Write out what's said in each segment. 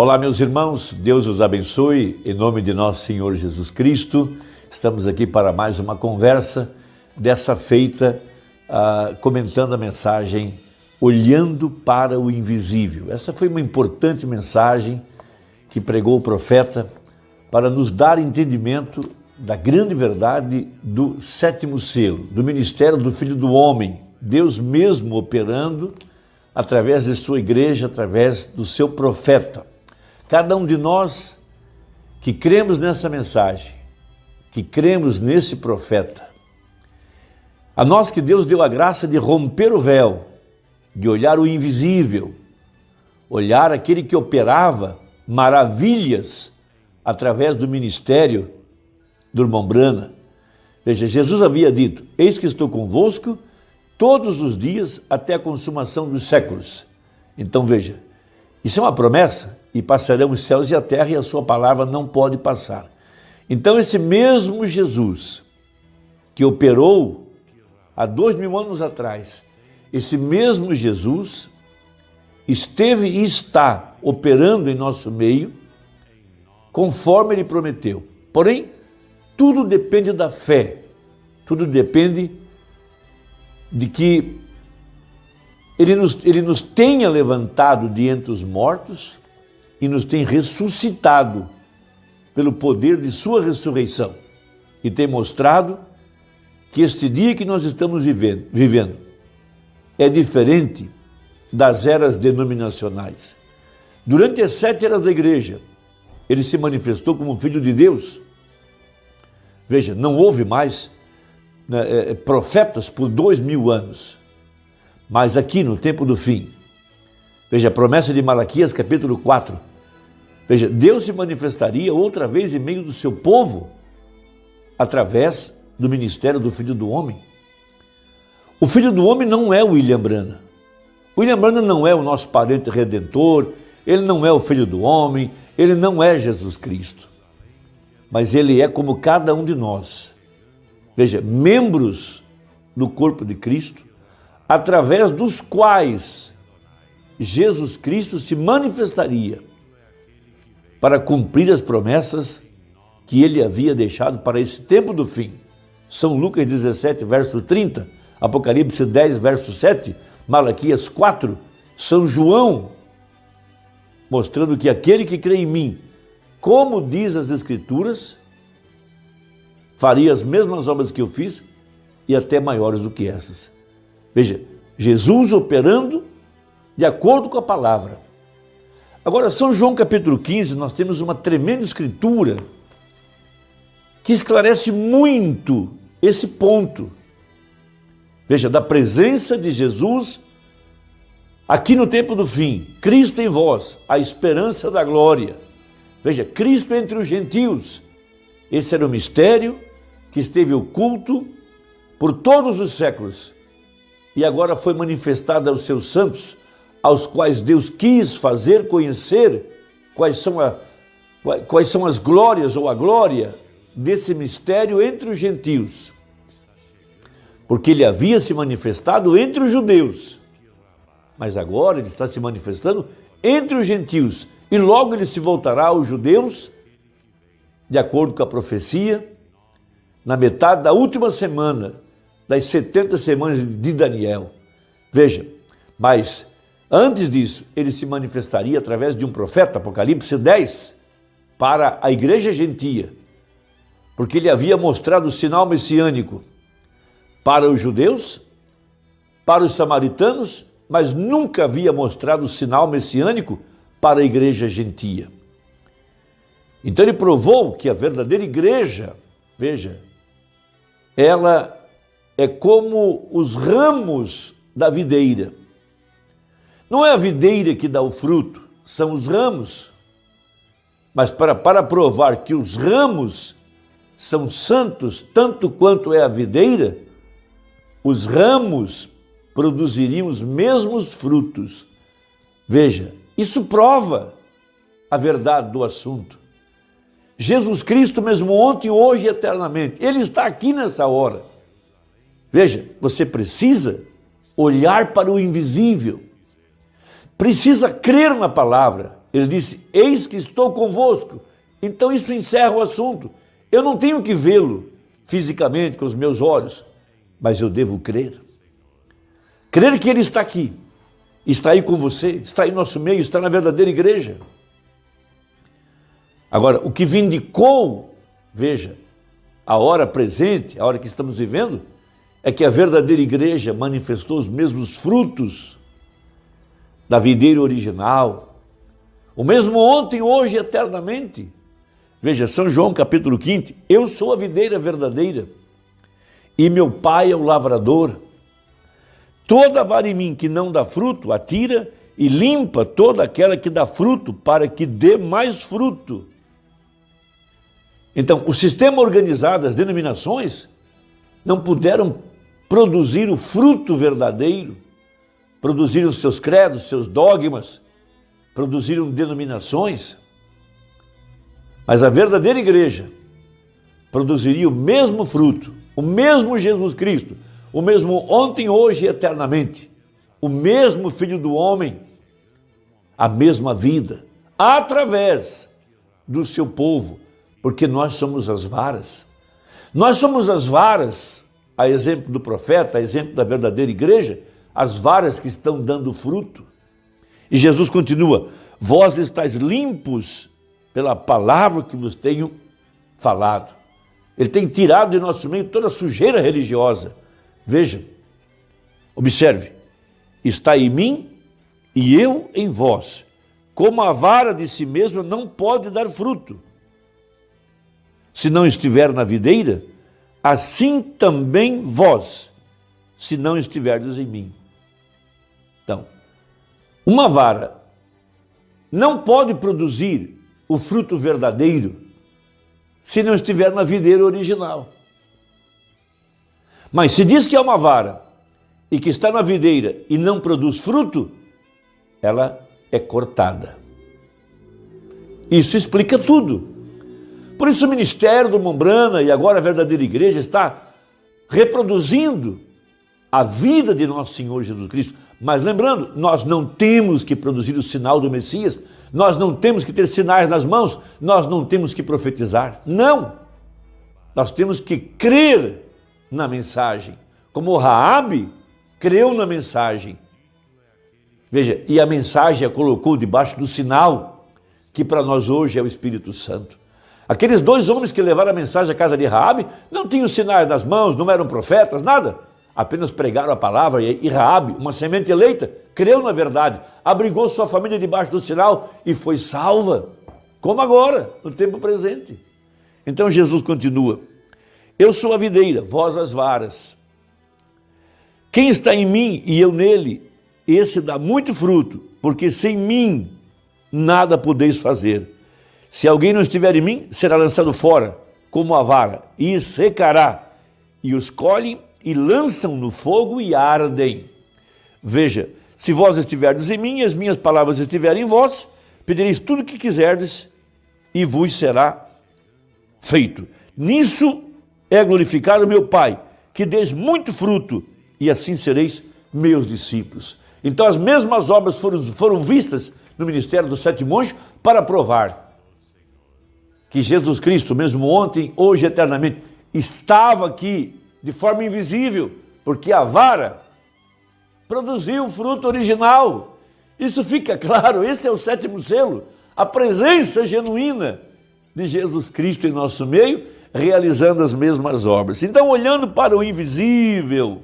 Olá, meus irmãos, Deus os abençoe, em nome de nosso Senhor Jesus Cristo. Estamos aqui para mais uma conversa, dessa feita, comentando a mensagem Olhando para o Invisível. Essa foi uma importante mensagem que pregou o profeta para nos dar entendimento da grande verdade do sétimo selo, do ministério do Filho do Homem, Deus mesmo operando através de sua igreja, através do seu profeta. Cada um de nós que cremos nessa mensagem, que cremos nesse profeta, a nós que Deus deu a graça de romper o véu, de olhar o invisível, olhar aquele que operava maravilhas através do ministério do irmão Brana. Veja, Jesus havia dito: eis que estou convosco todos os dias até a consumação dos séculos. Então veja, isso é uma promessa, e passarão os céus e a terra e a sua palavra não pode passar. Então esse mesmo Jesus que operou há 2000 anos atrás, esse mesmo Jesus esteve e está operando em nosso meio, conforme ele prometeu. Porém, tudo depende da fé, tudo depende de que ele nos tenha levantado de entre os mortos e nos tem ressuscitado pelo poder de sua ressurreição e tem mostrado que este dia que nós estamos vivendo é diferente das eras denominacionais. Durante as 7 eras da igreja, ele se manifestou como Filho de Deus. Veja, não houve mais profetas por 2000 anos. Mas aqui no tempo do fim, veja a promessa de Malaquias capítulo 4, veja, Deus se manifestaria outra vez em meio do seu povo, através do ministério do Filho do Homem. O Filho do Homem não é o William Brana. O William Brana não é o nosso parente redentor, ele não é o Filho do Homem, ele não é Jesus Cristo. Mas ele é como cada um de nós. Veja, membros do corpo de Cristo, através dos quais Jesus Cristo se manifestaria para cumprir as promessas que ele havia deixado para esse tempo do fim. São Lucas 17, verso 30, Apocalipse 10, verso 7, Malaquias 4, São João, mostrando que aquele que crê em mim, como diz as Escrituras, faria as mesmas obras que eu fiz e até maiores do que essas. Veja, Jesus operando de acordo com a palavra. Agora, São João capítulo 15, nós temos uma tremenda escritura que esclarece muito esse ponto. Veja, da presença de Jesus aqui no tempo do fim, Cristo em vós, a esperança da glória. Veja, Cristo entre os gentios. Esse era o mistério que esteve oculto por todos os séculos e agora foi manifestado aos seus santos, aos quais Deus quis fazer conhecer quais são as glórias ou a glória desse mistério entre os gentios. Porque ele havia se manifestado entre os judeus, mas agora ele está se manifestando entre os gentios e logo ele se voltará aos judeus, de acordo com a profecia, na metade da última semana das 70 semanas de Daniel. Veja, mas antes disso, ele se manifestaria através de um profeta, Apocalipse 10, para a igreja gentia, porque ele havia mostrado o sinal messiânico para os judeus, para os samaritanos, mas nunca havia mostrado o sinal messiânico para a igreja gentia. Então ele provou que a verdadeira igreja, veja, ela é como os ramos da videira. Não é a videira que dá o fruto, são os ramos. Mas para provar que os ramos são santos, tanto quanto é a videira, os ramos produziriam os mesmos frutos. Veja, isso prova a verdade do assunto. Jesus Cristo mesmo ontem, hoje e eternamente, ele está aqui nessa hora. Veja, você precisa olhar para o invisível, precisa crer na palavra, Ele disse, eis que estou convosco. Então isso encerra o assunto. Eu não tenho que vê-lo fisicamente com os meus olhos, mas eu devo crer. Crer que ele está aqui, está aí com você, está em nosso meio, está na verdadeira igreja. Agora, o que vindicou, veja, a hora presente, a hora que estamos vivendo, é que a verdadeira igreja manifestou os mesmos frutos da videira original, o mesmo ontem, hoje e eternamente. Veja, São João capítulo 5, eu sou a videira verdadeira e meu pai é o lavrador. Toda vara em mim que não dá fruto, atira e limpa toda aquela que dá fruto, para que dê mais fruto. Então, o sistema organizado, as denominações, não puderam produzir o fruto verdadeiro, produziram seus credos, seus dogmas, produziram denominações, mas a verdadeira igreja produziria o mesmo fruto, o mesmo Jesus Cristo, o mesmo ontem, hoje e eternamente, o mesmo Filho do Homem, a mesma vida, através do seu povo, porque nós somos as varas. Nós somos as varas, a exemplo do profeta, a exemplo da verdadeira igreja, as varas que estão dando fruto. E Jesus continua, vós estáis limpos pela palavra que vos tenho falado. Ele tem tirado de nosso meio toda a sujeira religiosa. Veja, observe, está em mim e eu em vós. Como a vara de si mesma não pode dar fruto, se não estiver na videira, assim também vós, se não estiverdes em mim. Então, uma vara não pode produzir o fruto verdadeiro se não estiver na videira original. Mas se diz que é uma vara e que está na videira e não produz fruto, ela é cortada. Isso explica tudo. Por isso o ministério do Mombrana e agora a verdadeira igreja está reproduzindo a vida de nosso Senhor Jesus Cristo. Mas lembrando, nós não temos que produzir o sinal do Messias, nós não temos que ter sinais nas mãos, nós não temos que profetizar. Não! Nós temos que crer na mensagem, como Raabe creu na mensagem. Veja, e a mensagem a colocou debaixo do sinal, que para nós hoje é o Espírito Santo. Aqueles dois homens que levaram a mensagem à casa de Raabe não tinham sinais nas mãos, não eram profetas, nada. Apenas pregaram a palavra e Raabe, uma semente eleita, creu na verdade, abrigou sua família debaixo do sinal e foi salva, como agora, no tempo presente. Então Jesus continua, eu sou a videira, vós as varas. Quem está em mim e eu nele, esse dá muito fruto, porque sem mim nada podeis fazer. Se alguém não estiver em mim, será lançado fora, como a vara, e secará, e os colhem e lançam no fogo e ardem. Veja, se vós estiverdes em mim e as minhas palavras estiverem em vós, pedireis tudo o que quiserdes e vos será feito. Nisso é glorificado meu Pai, que deis muito fruto e assim sereis meus discípulos. Então as mesmas obras foram vistas no ministério dos 7 monges para provar que Jesus Cristo, mesmo ontem, hoje e eternamente, estava aqui de forma invisível, porque a vara produziu o fruto original. Isso fica claro, esse é o 7º selo, a presença genuína de Jesus Cristo em nosso meio, realizando as mesmas obras. Então, olhando para o invisível,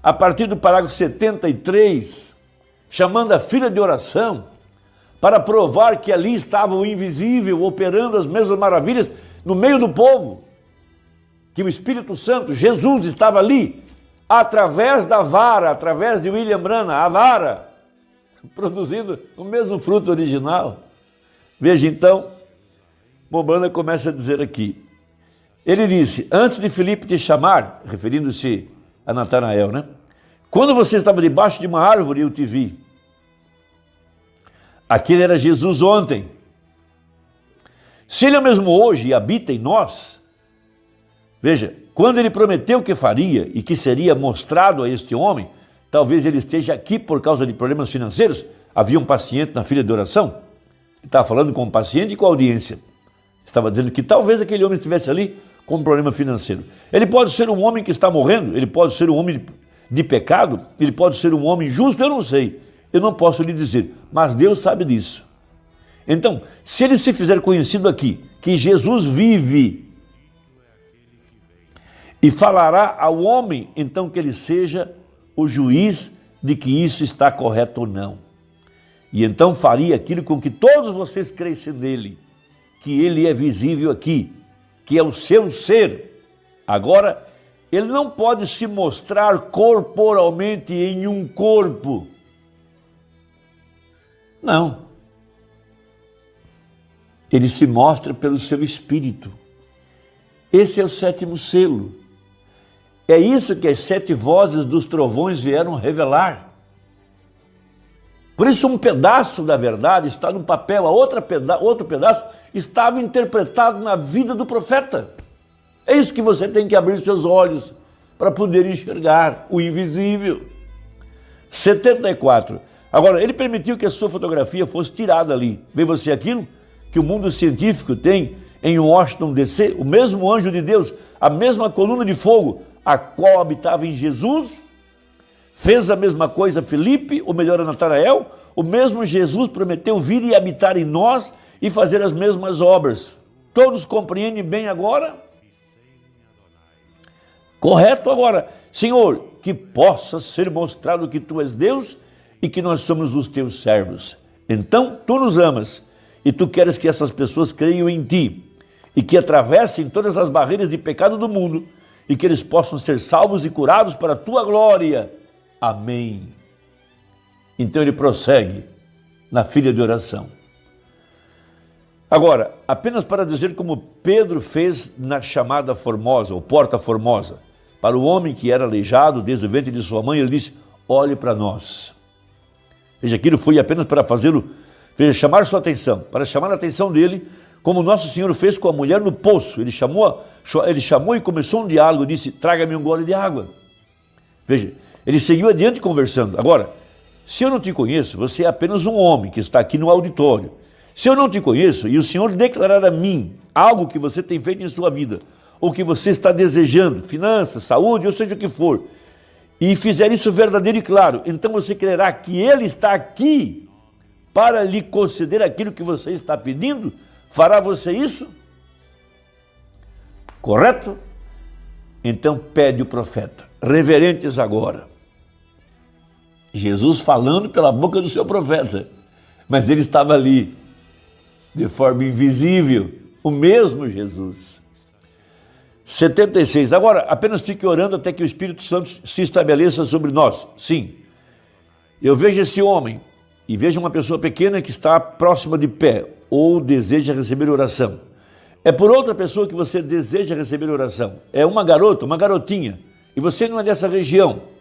a partir do parágrafo 73, chamando a fila de oração, para provar que ali estava o invisível, operando as mesmas maravilhas no meio do povo, que o Espírito Santo, Jesus, estava ali, através da vara, através de William Branham, a vara, produzindo o mesmo fruto original. Veja então, Mombrana começa a dizer aqui, ele disse, antes de Filipe te chamar, referindo-se a Natanael, né? Quando você estava debaixo de uma árvore, eu te vi. Aquele era Jesus ontem. Se ele é o mesmo hoje e habita em nós, veja, quando ele prometeu que faria e que seria mostrado a este homem, talvez ele esteja aqui por causa de problemas financeiros, havia um paciente na fila de oração, Estava falando com o paciente e com a audiência. Estava dizendo que talvez aquele homem estivesse ali com um problema financeiro. Ele pode ser um homem que está morrendo, ele pode ser um homem de pecado, ele pode ser um homem justo, eu não sei. Eu não posso lhe dizer, mas Deus sabe disso. Então, se ele se fizer conhecido aqui, que Jesus vive e falará ao homem, então que ele seja o juiz de que isso está correto ou não. E então faria aquilo com que todos vocês crescem nele, que ele é visível aqui, que é o seu ser. Agora, ele não pode se mostrar corporalmente em um corpo. Não. Ele se mostra pelo seu espírito. Esse é o sétimo selo. É isso que as 7 vozes dos trovões vieram revelar. Por isso um pedaço da verdade está no papel, outro pedaço estava interpretado na vida do profeta. É isso que você tem que abrir seus olhos para poder enxergar o invisível. 74. Agora, ele permitiu que a sua fotografia fosse tirada ali. Vê você aquilo que o mundo científico tem em Washington, D.C., o mesmo anjo de Deus, a mesma coluna de fogo, a qual habitava em Jesus, fez a mesma coisa a Filipe, ou melhor a Natanael, o mesmo Jesus prometeu vir e habitar em nós e fazer as mesmas obras. Todos compreendem bem agora? Correto agora. Senhor, que possa ser mostrado que Tu és Deus e que nós somos os Teus servos. Então, Tu nos amas e Tu queres que essas pessoas creiam em Ti e que atravessem todas as barreiras de pecado do mundo e que eles possam ser salvos e curados para a Tua glória. Amém. Então ele prossegue na filha de oração. Agora, apenas para dizer como Pedro fez na chamada Formosa, ou Porta Formosa, para o homem que era aleijado desde o ventre de sua mãe, ele disse, olhe para nós. Veja, aquilo foi apenas para fazê-lo, chamar sua atenção, para chamar a atenção dele, como Nosso Senhor fez com a mulher no poço. Ele chamou e começou um diálogo, disse, traga-me um gole de água. Veja, ele seguiu adiante conversando. Agora, se eu não te conheço, você é apenas um homem que está aqui no auditório. Se eu não te conheço e o Senhor declarar a mim algo que você tem feito em sua vida, ou que você está desejando, finanças, saúde, ou seja o que for, e fizer isso verdadeiro e claro, então você crerá que Ele está aqui para lhe conceder aquilo que você está pedindo? Fará você isso? Correto? Então pede o profeta. Reverentes agora. Jesus falando pela boca do seu profeta, mas ele estava ali, de forma invisível, o mesmo Jesus. 76. Agora, apenas fique orando até que o Espírito Santo se estabeleça sobre nós. Sim, eu vejo esse homem e vejo uma pessoa pequena que está próxima de pé ou deseja receber oração. É por outra pessoa que você deseja receber oração. É uma garota, uma garotinha, e você não é dessa região.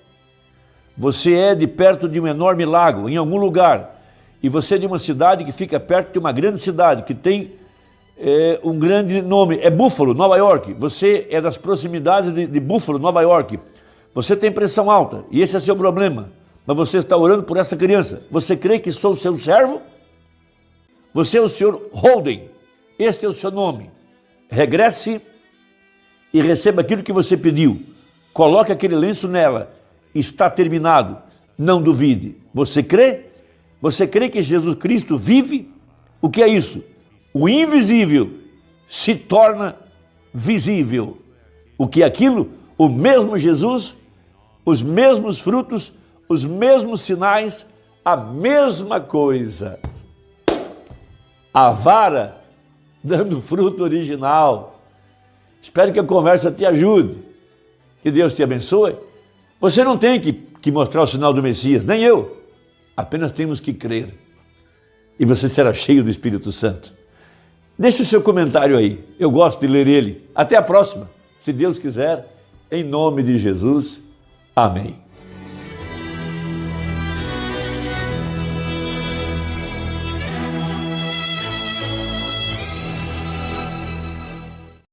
Você é de perto de um enorme lago, em algum lugar, e você é de uma cidade que fica perto de uma grande cidade, que tem um grande nome, é Buffalo, Nova York. Você é das proximidades de Buffalo, Nova York. Você tem pressão alta, e esse é seu problema, mas você está orando por essa criança. Você crê que sou seu servo? Você é o senhor Holden, este é o seu nome. Regresse e receba aquilo que você pediu. Coloque aquele lenço nela. Está terminado, não duvide. Você crê? Você crê que Jesus Cristo vive? O que é isso? O invisível se torna visível. O que é aquilo? O mesmo Jesus, os mesmos frutos, os mesmos sinais, a mesma coisa. A vara dando fruto original. Espero que a conversa te ajude. Que Deus te abençoe. Você não tem que mostrar o sinal do Messias, nem eu. Apenas temos que crer. E você será cheio do Espírito Santo. Deixe o seu comentário aí. Eu gosto de ler ele. Até a próxima. Se Deus quiser, em nome de Jesus. Amém.